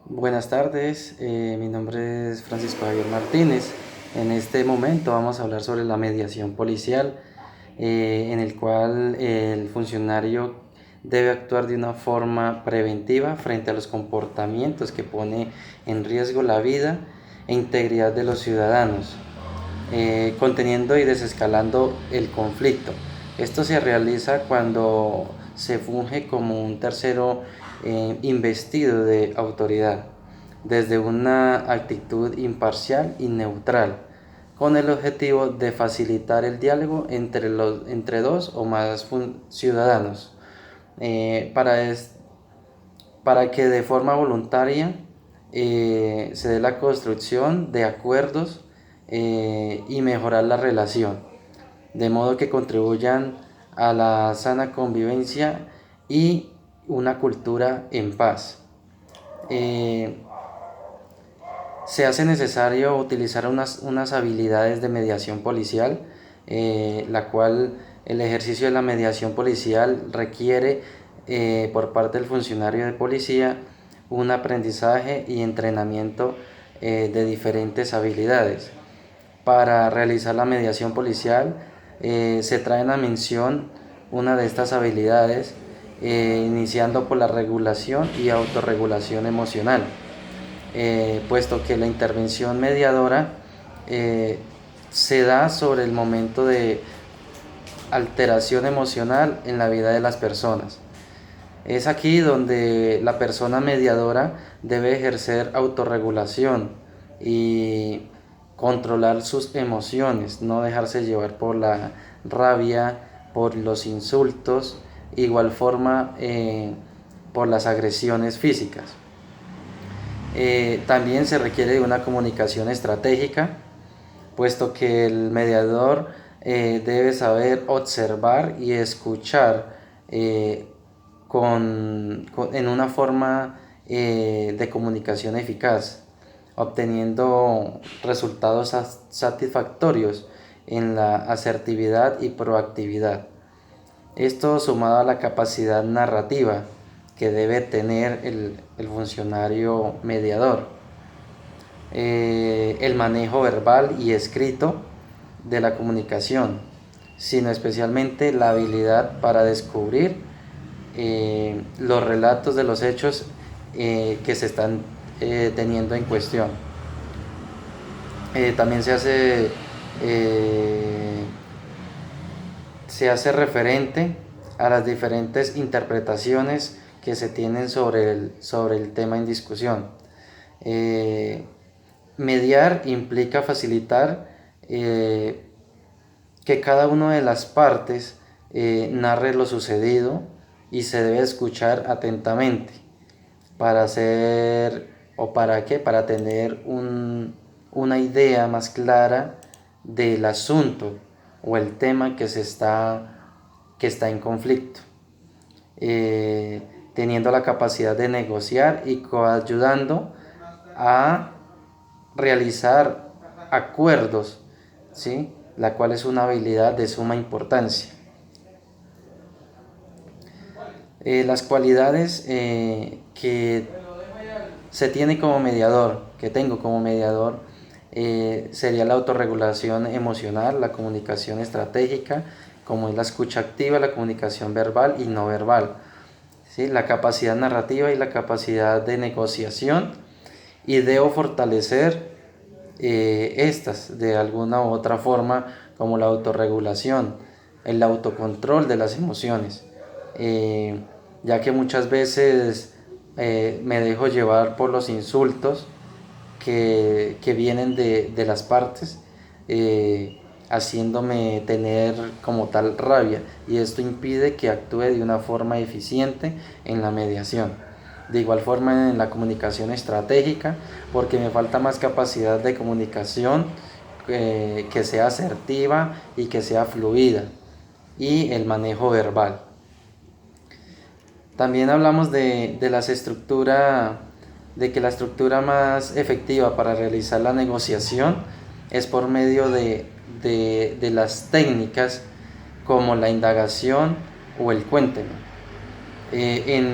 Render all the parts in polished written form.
Buenas tardes, mi nombre es Francisco Javier Martínez. En este momento vamos a hablar sobre la mediación policial, en el cual el funcionario debe actuar de una forma preventiva frente a los comportamientos que pone en riesgo la vida e integridad de los ciudadanos, conteniendo y desescalando el conflicto. Esto se realiza cuando se funge como un tercero investido de autoridad, desde una actitud imparcial y neutral, con el objetivo de facilitar el diálogo entre dos o más ciudadanos, para que de forma voluntaria se dé la construcción de acuerdos y mejorar la relación, de modo que contribuyan a la sana convivencia y una cultura en paz. Eh, Se hace necesario utilizar unas habilidades de mediación policial, la cual el ejercicio de la mediación policial requiere por parte del funcionario de policía un aprendizaje y entrenamiento de diferentes habilidades. Para realizar la mediación policial se traen a mención una de estas habilidades, iniciando por la regulación y autorregulación emocional, puesto que la intervención mediadora se da sobre el momento de alteración emocional en la vida de las personas. Es aquí donde la persona mediadora debe ejercer autorregulación y controlar sus emociones, no dejarse llevar por la rabia, por los insultos, igual forma por las agresiones físicas. También se requiere de una comunicación estratégica, puesto que el mediador debe saber observar y escuchar en una forma de comunicación eficaz, obteniendo resultados satisfactorios en la asertividad y proactividad. Esto sumado a la capacidad narrativa que debe tener el funcionario mediador, el manejo verbal y escrito de la comunicación, sino especialmente la habilidad para descubrir los relatos de los hechos que se están teniendo en cuestión. También se hace referente a las diferentes interpretaciones que se tienen sobre el tema en discusión. Mediar implica facilitar que cada una de las partes narre lo sucedido y se debe escuchar atentamente para hacer o para qué, para tener una idea más clara del asunto o el tema que está en conflicto, teniendo la capacidad de negociar y coayudando a realizar acuerdos, ¿sí? La cual es una habilidad de suma importancia. Las cualidades que se tiene como mediador, que tengo como mediador, sería la autorregulación emocional, la comunicación estratégica, como es la escucha activa, la comunicación verbal y no verbal, ¿sí? La capacidad narrativa y la capacidad de negociación, y debo fortalecer estas de alguna u otra forma, como la autorregulación, el autocontrol de las emociones, ya que muchas veces me dejo llevar por los insultos que vienen de las partes, haciéndome tener como tal rabia, y esto impide que actúe de una forma eficiente en la mediación. De igual forma en la comunicación estratégica, porque me falta más capacidad de comunicación que sea asertiva y que sea fluida, y el manejo verbal. También hablamos de las estructuras, de que la estructura más efectiva para realizar la negociación es por medio de las técnicas como la indagación o el cuénteme. En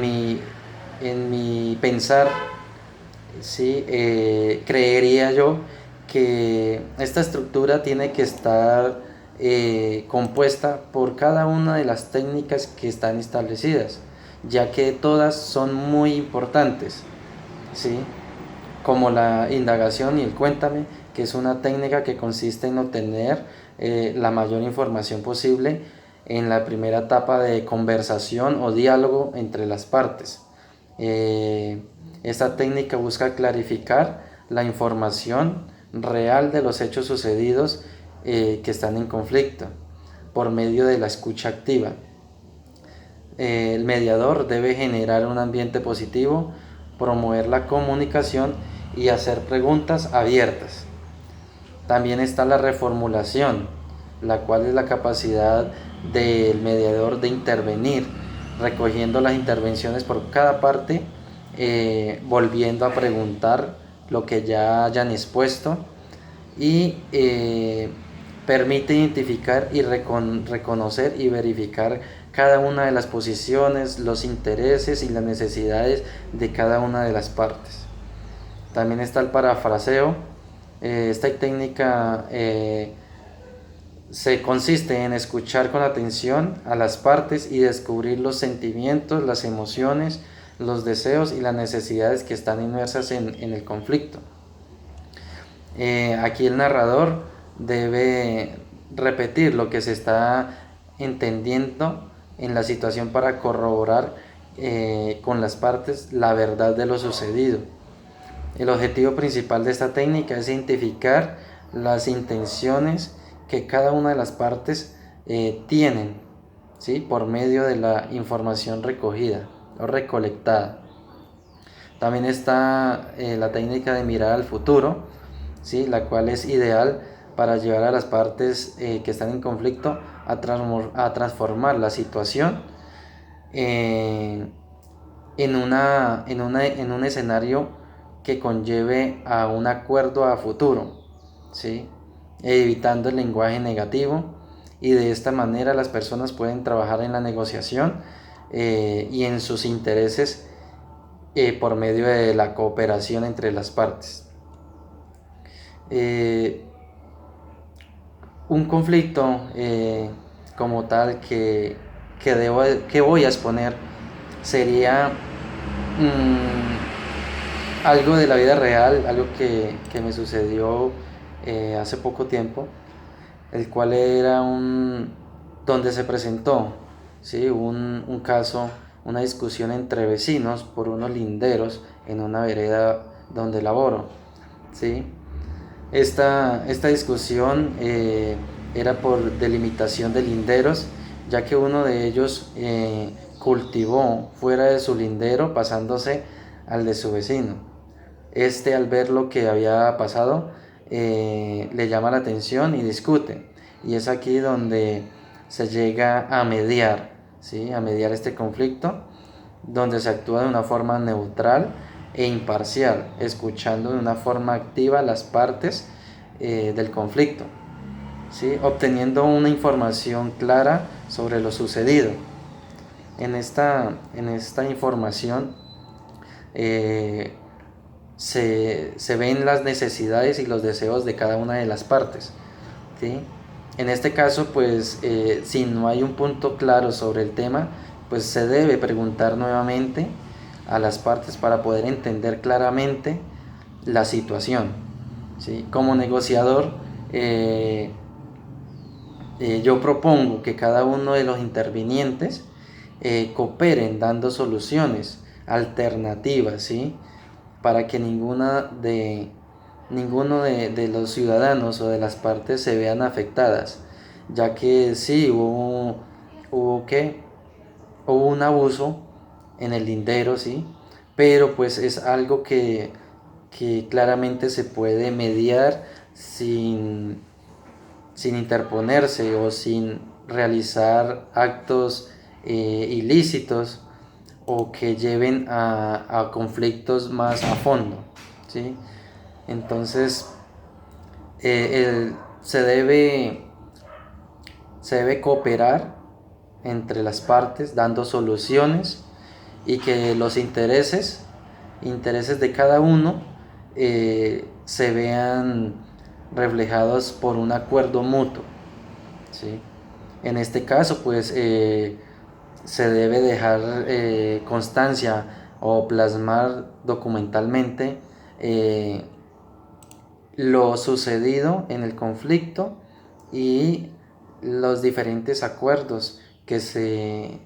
mi pensar, ¿sí? Creería yo que esta estructura tiene que estar compuesta por cada una de las técnicas que están establecidas, ya que todas son muy importantes, ¿sí? Como la indagación y el cuéntame, que es una técnica que consiste en obtener la mayor información posible en la primera etapa de conversación o diálogo entre las partes. Esta técnica busca clarificar la información real de los hechos sucedidos que están en conflicto por medio de la escucha activa. El mediador debe generar un ambiente positivo, promover la comunicación y hacer preguntas abiertas. También está la reformulación, la cual es la capacidad del mediador de intervenir, recogiendo las intervenciones por cada parte, volviendo a preguntar lo que ya hayan expuesto y permite identificar y reconocer y verificar cada una de las posiciones, los intereses y las necesidades de cada una de las partes. También está el parafraseo. Esta técnica se consiste en escuchar con atención a las partes y descubrir los sentimientos, las emociones, los deseos y las necesidades que están inmersas en el conflicto. Aquí el narrador debe repetir lo que se está entendiendo en la situación para corroborar con las partes la verdad de lo sucedido. El objetivo principal de esta técnica es identificar las intenciones que cada una de las partes tienen, ¿sí? Por medio de la información recogida o recolectada. También está la técnica de mirar al futuro, ¿sí? La cual es ideal para llevar a las partes que están en conflicto a transformar la situación en un escenario que conlleve a un acuerdo a futuro, ¿sí? Evitando el lenguaje negativo, y de esta manera las personas pueden trabajar en la negociación y en sus intereses por medio de la cooperación entre las partes. Un conflicto como tal que voy a exponer sería algo de la vida real, algo que me sucedió hace poco tiempo, el cual era donde se presentó, ¿sí? un caso, una discusión entre vecinos por unos linderos en una vereda donde laboro, ¿sí? Esta discusión era por delimitación de linderos, ya que uno de ellos cultivó fuera de su lindero pasándose al de su vecino. Al ver lo que había pasado, le llama la atención y discute. Y es aquí donde se llega a mediar, ¿sí? A mediar este conflicto, donde se actúa de una forma neutral e imparcial, escuchando de una forma activa las partes del conflicto, ¿sí? Obteniendo una información clara sobre lo sucedido. En esta información se ven las necesidades y los deseos de cada una de las partes, ¿sí? En este caso, pues, si no hay un punto claro sobre el tema, pues se debe preguntar nuevamente a las partes para poder entender claramente la situación, ¿sí? Como negociador, yo propongo que cada uno de los intervinientes cooperen dando soluciones alternativas, ¿sí? Para que ninguno de los ciudadanos o de las partes se vean afectadas, ya que sí hubo un abuso en el lindero, sí, pero pues es algo que claramente se puede mediar sin interponerse o sin realizar actos ilícitos o que lleven a conflictos más a fondo, ¿sí? Entonces se debe cooperar entre las partes dando soluciones, y que los intereses de cada uno se vean reflejados por un acuerdo mutuo, ¿sí? En este caso, pues se debe dejar constancia o plasmar documentalmente eh, lo sucedido en el conflicto y los diferentes acuerdos que se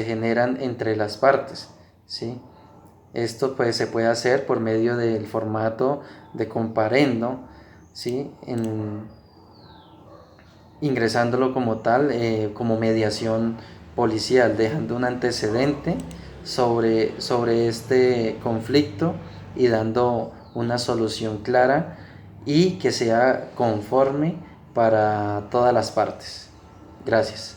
generan entre las partes, ¿sí? Esto pues se puede hacer por medio del formato de comparendo, ¿sí? Ingresándolo como tal, como mediación policial, dejando un antecedente sobre este conflicto y dando una solución clara y que sea conforme para todas las partes. Gracias.